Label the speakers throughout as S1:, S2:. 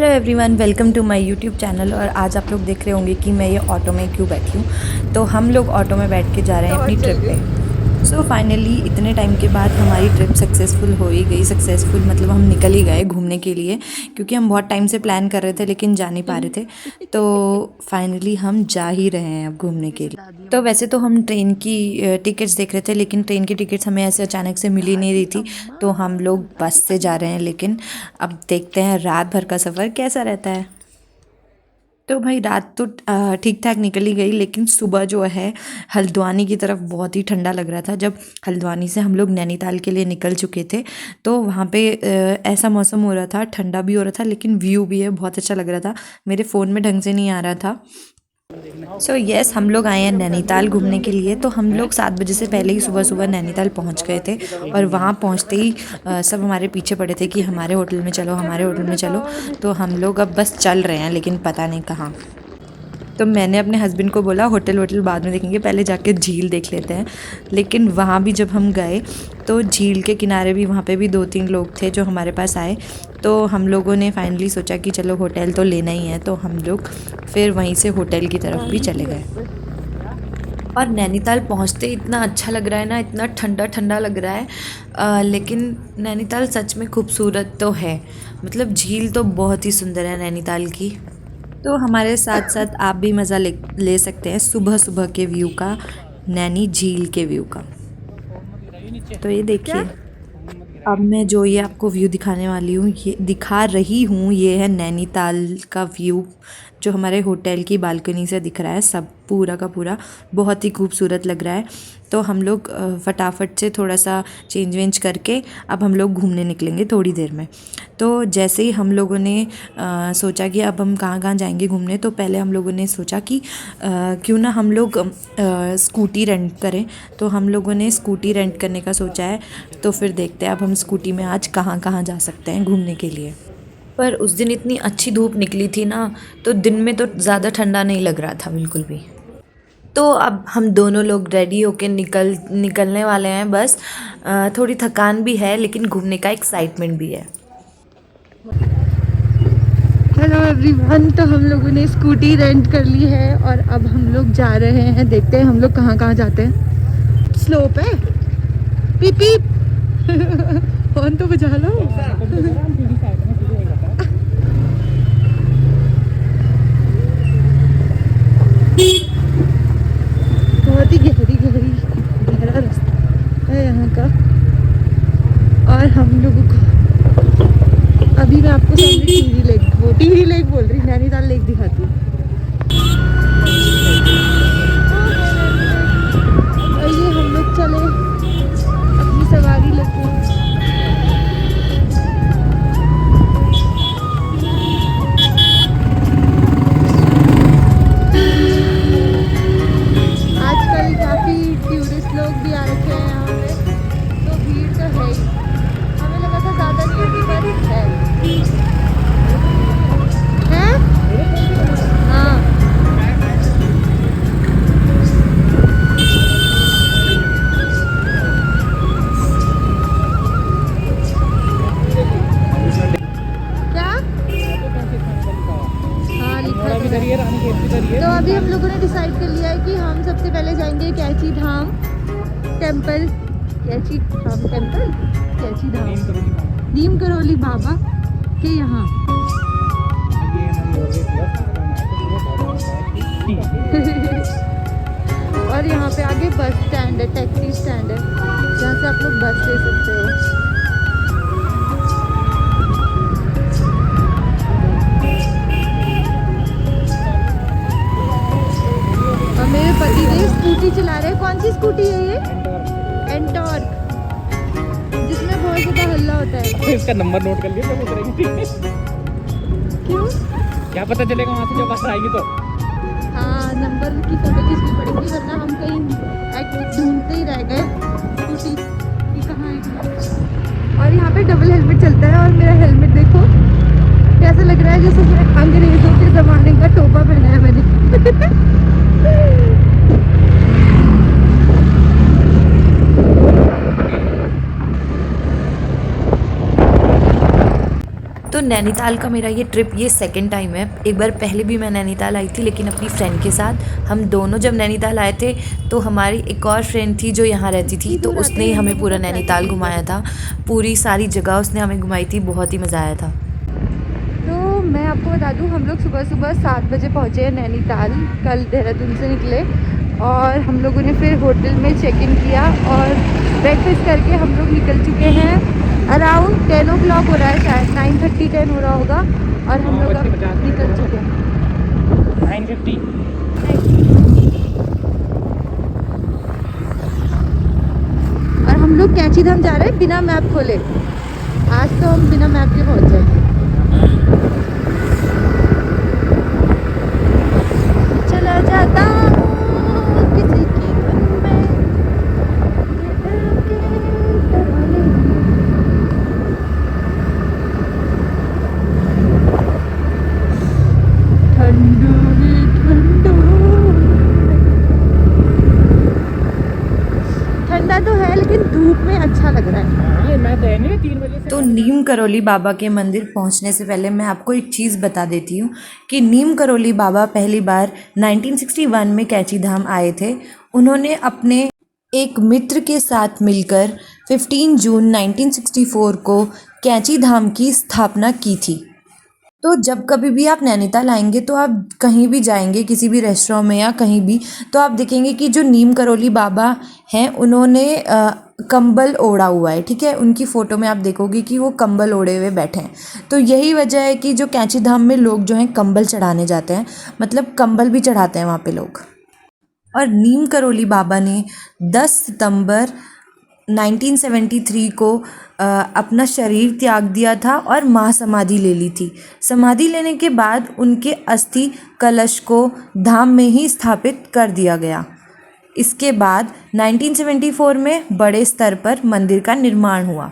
S1: Hello everyone, welcome to my YouTube channel. और आज आप लोग देख रहे होंगे कि मैं ये ऑटो में क्यों बैठी हूँ। तो हम लोग ऑटो में बैठ के जा रहे हैं अपनी ट्रिप पे। सो फाइनली इतने टाइम के बाद हमारी ट्रिप सक्सेसफुल हो ही गई। सक्सेसफुल मतलब हम निकल ही गए घूमने के लिए, क्योंकि हम बहुत टाइम से प्लान कर रहे थे लेकिन जा नहीं पा रहे थे। तो फाइनली हम जा ही रहे हैं अब घूमने के लिए। तो वैसे तो हम ट्रेन की टिकट्स देख रहे थे, लेकिन ट्रेन की टिकट्स हमें ऐसे अचानक से मिल ही नहीं रही थी। तो हम लोग बस से जा रहे हैं। लेकिन अब देखते हैं रात भर का सफ़र कैसा रहता है। तो भाई रात तो ठीक ठाक निकल ही गई, लेकिन सुबह जो है हल्द्वानी की तरफ बहुत ही ठंडा लग रहा था। जब हल्द्वानी से हम लोग नैनीताल के लिए निकल चुके थे तो वहाँ पे ऐसा मौसम हो रहा था, ठंडा भी हो रहा था लेकिन व्यू भी है बहुत अच्छा लग रहा था। मेरे फ़ोन में ढंग से नहीं आ रहा था। सो यस, हम लोग आए हैं नैनीताल घूमने के लिए। तो हम लोग 7 बजे से पहले ही सुबह सुबह नैनीताल पहुंच गए थे। और वहां पहुंचते ही सब हमारे पीछे पड़े थे कि हमारे होटल में चलो, हमारे होटल में चलो। तो हम लोग अब बस चल रहे हैं, लेकिन पता नहीं कहाँ। तो मैंने अपने हस्बैंड को बोला होटल वोटल बाद में देखेंगे, पहले जाके झील देख लेते हैं। लेकिन वहाँ भी जब हम गए तो झील के किनारे भी वहाँ पे भी 2-3 लोग थे जो हमारे पास आए। तो हम लोगों ने फाइनली सोचा कि चलो होटल तो लेना ही है। तो हम लोग फिर वहीं से होटल की तरफ भी चले गए। और नैनीताल पहुँचते इतना अच्छा लग रहा है ना, इतना ठंडा ठंडा लग रहा है। लेकिन नैनीताल सच में खूबसूरत तो है। मतलब झील तो बहुत ही सुंदर है नैनीताल की। तो हमारे साथ साथ आप भी मज़ा ले सकते हैं सुबह सुबह के व्यू का, नैनी झील के व्यू का। तो ये देखिए, अब मैं जो ये आपको व्यू दिखाने वाली हूँ, ये दिखा रही हूँ, ये है नैनीताल का व्यू जो हमारे होटल की बालकनी से दिख रहा है। सब पूरा का पूरा बहुत ही खूबसूरत लग रहा है। तो हम लोग फटाफट से थोड़ा सा चेंज वेंज करके अब हम लोग घूमने निकलेंगे थोड़ी देर में। तो जैसे ही हम लोगों ने सोचा कि अब हम कहाँ कहाँ जाएंगे घूमने, तो पहले हम लोगों ने सोचा कि क्यों ना हम लोग स्कूटी रेंट करें। तो हम लोगों ने स्कूटी रेंट करने का सोचा है। तो फिर देखते हैं अब हम स्कूटी में आज कहाँ कहाँ जा सकते हैं घूमने के लिए। पर उस दिन इतनी अच्छी धूप निकली थी ना, तो दिन में तो ज़्यादा ठंडा नहीं लग रहा था बिल्कुल भी। तो अब हम दोनों लोग रेडी होके निकलने वाले हैं बस। थोड़ी थकान भी है लेकिन घूमने का एक्साइटमेंट भी है।
S2: हेलो एवरीवन, तो हम लोगों ने स्कूटी रेंट कर ली है और अब हम लोग जा रहे हैं। देखते हैं हम लोग कहाँ कहाँ जाते हैं। स्लोप है, पीप पीप फोन तो बजा लो। बहुत ही गहरा रास्ता है यहाँ का। और हम लोगों को अभी मैं आपको सामने टीवी लेक बोल रही, नैनीताल लेक दिखाती हूँ। और ये हम लोग चले अपनी सवारी लेके। आजकल काफी टूरिस्ट लोग भी आ रखे हैं यहाँ पे, तो भीड़ तो है ही। हमें लगा था ज्यादा नहीं होगी, पर है। हाँ, क्या? हाँ, लिखा तो अभी हम लोगों ने डिसाइड कर लिया है कि हम सबसे पहले जाएंगे कैची धाम टेम्पल। कैची धाम टेम्पल, कैची धाम नीम करोली बाबा के यहाँ। और यहाँ पे आगे बस स्टैंड है, टैक्सी स्टैंड है, जहाँ से आप लोग बस ले सकते हो। और मेरे पति देव स्कूटी चला रहे हैं। कौन सी स्कूटी है ये? एंटॉर्क, जिसमें बहुत ज्यादा हल्ला होता है।
S3: इसका नंबर नोट कर लिया तो उतरेगी।
S2: क्यों?
S3: क्या पता चलेगा वहाँ से जब बाहर आएगी तो।
S2: हाँ, नंबर की फोटो खींचनी पड़ेगी, वरना हम कहीं ढूंढते ही रह गए स्कूटी कि कहाँ है। और यहाँ पे डबल हेलमेट चलता है। और मेरा हेलमेट देखो कैसा लग रहा है, जैसे अंग्रेजों के जमाने का टोपा पहना है मैंने।
S1: तो नैनीताल का मेरा ये ट्रिप ये सेकंड टाइम है। एक बार पहले भी मैं नैनीताल आई थी, लेकिन अपनी फ्रेंड के साथ। हम दोनों जब नैनीताल आए थे तो हमारी एक और फ्रेंड थी जो यहाँ रहती थी, तो उसने ही हमें पूरा नैनीताल घुमाया था। पूरी सारी जगह उसने हमें घुमाई थी, बहुत ही मज़ा आया था।
S2: तो मैं आपको बता दूं, हम लोग सुबह सुबह 7 बजे पहुँचे हैं नैनीताल। कल देहरादून से निकले और हम लोगों ने फिर होटल में चेक इन किया और ब्रेकफास्ट करके हम लोग निकल चुके हैं। अराउंड 10 o'clock हो रहा है, शायद 9:30 10 हो रहा होगा और हम लोग अब निकल चुके हैं।
S3: 9:50
S2: और हम लोग कैंची धाम जा रहे हैं बिना मैप खोले। आज तो हम बिना मैप के पहुँच जाएंगे। चला जाता किसी की धुन में, ये दिल के तराने। ठंडू ही ठंडू, ठंडा तो है लेकिन धूप में अच्छा लग रहा है।
S3: हाँ, मैं तो है नहीं 3 बजे से।
S1: तो नीम करौली बाबा के मंदिर पहुंचने से पहले मैं आपको एक चीज़ बता देती हूँ कि नीम करौली बाबा पहली बार 1961 में कैंची धाम आए थे। उन्होंने अपने एक मित्र के साथ मिलकर 15 जून 1964 को कैंची धाम की स्थापना की थी। तो जब कभी भी आप नैनीताल आएंगे तो आप कहीं भी जाएंगे, किसी भी रेस्टोरेंट में या कहीं भी, तो आप देखेंगे कि जो नीम करौली बाबा हैं उन्होंने कंबल ओढ़ा हुआ है। ठीक है, उनकी फ़ोटो में आप देखोगे कि वो कंबल ओढ़े हुए बैठे हैं। तो यही वजह है कि जो कैंची धाम में लोग जो हैं कंबल चढ़ाने जाते हैं, मतलब कंबल भी चढ़ाते हैं वहाँ पे लोग। और नीम करौली बाबा ने 10 सितंबर 1973 को अपना शरीर त्याग दिया था और महासमाधि ले ली थी। समाधि लेने के बाद उनके अस्थि कलश को धाम में ही स्थापित कर दिया गया। इसके बाद 1974 में बड़े स्तर पर मंदिर का निर्माण हुआ।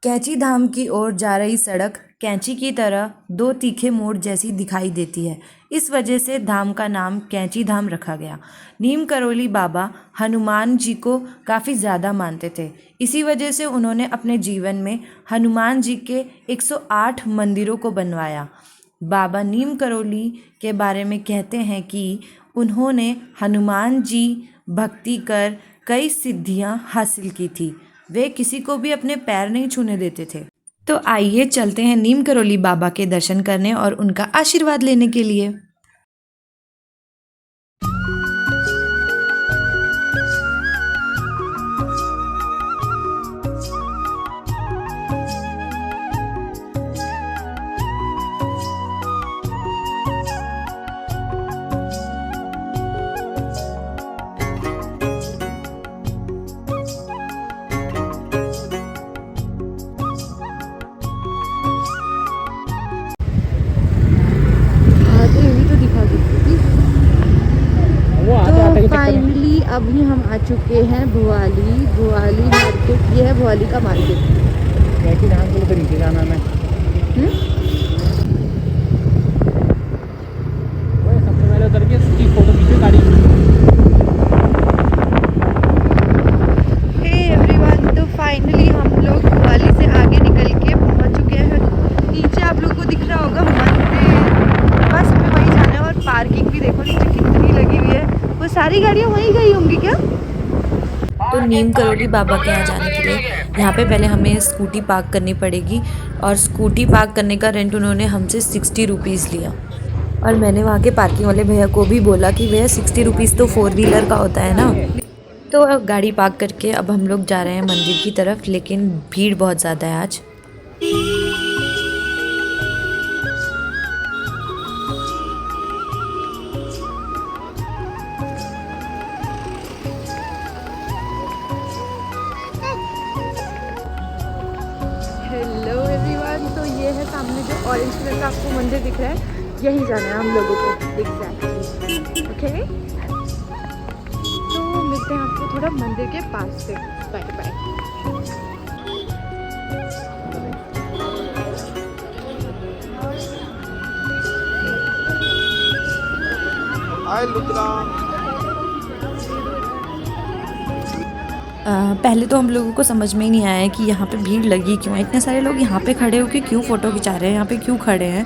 S1: कैंची धाम की ओर जा रही सड़क कैंची की तरह 2 तीखे मोड़ जैसी दिखाई देती है। इस वजह से धाम का नाम कैंची धाम रखा गया। नीम करौली बाबा हनुमान जी को काफ़ी ज़्यादा मानते थे। इसी वजह से उन्होंने अपने जीवन में हनुमान जी के 108 मंदिरों को बनवाया। बाबा नीम करौली के बारे में कहते हैं कि उन्होंने हनुमान जी भक्ति कर कई सिद्धियां हासिल की थी। वे किसी को भी अपने पैर नहीं छूने देते थे। तो आइए चलते हैं नीम करौली बाबा के दर्शन करने और उनका आशीर्वाद लेने के लिए।
S2: तो फाइनली अभी हम आ चुके हैं भुवाली मार्केट। ये है भुवाली का मार्केट।
S3: कैंची धाम के लिए नीचे जाना है। सबसे पहले उतर के उसकी फोटो खींचे गाड़ी।
S2: हे एवरीवन, तो फाइनली हम लोग भुवाली से आगे निकल के पहुंच चुके हैं। नीचे आप लोग को दिख रहा होगा मंदिर, बस हमें वहीं जाना है। और पार्किंग भी देखो नीचे कितनी लगी हुई है। वो सारी गाड़ियाँ वहीं गई होंगी क्या?
S1: तो नीम करौली बाबा के यहाँ जाने के लिए यहाँ पे पहले हमें स्कूटी पार्क करनी पड़ेगी, और स्कूटी पार्क करने का रेंट उन्होंने हमसे 60 रुपीज़ लिया। और मैंने वहाँ के पार्किंग वाले भैया को भी बोला कि भैया 60 रुपीज़ तो 4 व्हीलर का होता है ना। तो अब गाड़ी पार्क करके अब हम लोग जा रहे हैं मंदिर की तरफ, लेकिन भीड़ बहुत ज़्यादा है आज।
S2: हेलो एवरीवन, तो ये है सामने जो ऑरेंज कलर का आपको मंदिर दिख रहा है, यही जाना है हम लोगों को एग्जैक्टली। ओके, तो मिलते हैं आपको थोड़ा मंदिर के पास से। Bye bye.
S1: पहले तो हम लोगों को समझ में ही नहीं आया कि यहाँ पे भीड़ लगी क्यों है, इतने सारे लोग यहाँ पे खड़े होकर क्यों फ़ोटो खिंचा रहे हैं, यहाँ पे क्यों खड़े हैं।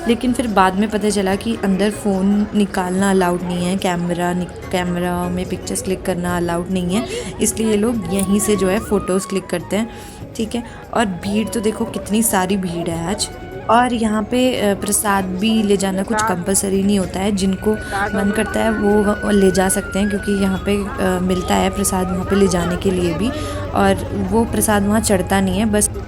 S1: लेकिन फिर बाद में पता चला कि अंदर फ़ोन निकालना अलाउड नहीं है, कैमरा में पिक्चर्स क्लिक करना अलाउड नहीं है, इसलिए ये लोग यहीं से जो है फ़ोटोज़ क्लिक करते हैं, ठीक है। और भीड़ तो देखो कितनी सारी भीड़ है आज। और यहाँ पे प्रसाद भी ले जाना कुछ कंपलसरी नहीं होता है, जिनको मन करता है वो ले जा सकते हैं, क्योंकि यहाँ पे मिलता है प्रसाद वहाँ पे ले जाने के लिए भी, और वो प्रसाद वहाँ चढ़ता नहीं है बस।
S2: हेलो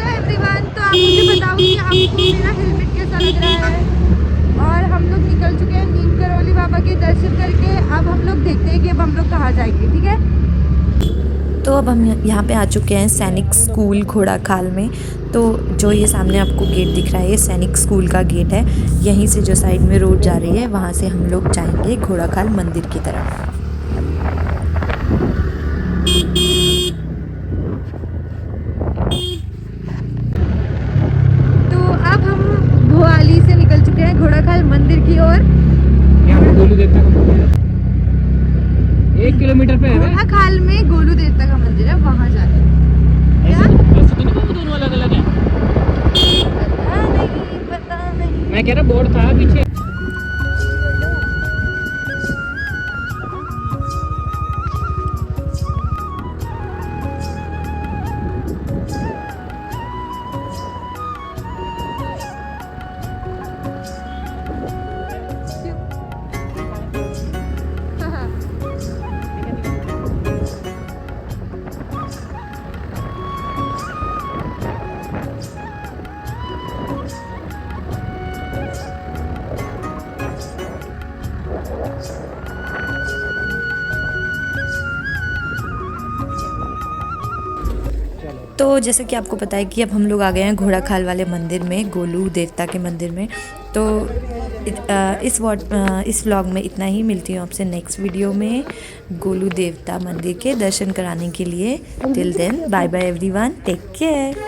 S2: एवरीवन, तो आप मुझे बताओ कि आपको मेरा हेलमेट कैसा लग रहा है। और हम लोग निकल चुके हैं नीम करौली बाबा के दर्शन करके। अब हम लोग देखते हैं कि अब हम लोग कहाँ जाएंगे, ठीक है।
S1: तो अब हम यहाँ पे आ चुके हैं सैनिक स्कूल घोड़ाखाल में। तो जो ये सामने आपको गेट दिख रहा है, ये सैनिक स्कूल का गेट है। यहीं से जो साइड में रोड जा रही है वहाँ से हम लोग जाएंगे घोड़ाखाल मंदिर की तरफ।
S2: तो अब हम भोआली से निकल चुके हैं घोड़ाखाल मंदिर की ओर।
S3: यहाँ पे गोलू देवता का मंदिर है, 1 किलोमीटर पे है।
S2: घोड़ाखाल में गोलू देवता का मंदिर है, वहाँ जाना है।
S3: ऐसे तो नहीं वो दोनों अलग अलग हैं।
S2: पता नहीं।
S3: मैं कह रहा बोर्ड था पीछे।
S1: तो जैसे कि आपको पता है कि अब हम लोग आ गए हैं घोड़ाखाल वाले मंदिर में, गोलू देवता के मंदिर में। तो इस व्लॉग में इतना ही। मिलती हूँ आपसे नेक्स्ट वीडियो में गोलू देवता मंदिर के दर्शन कराने के लिए। Till then bye bye everyone, take care.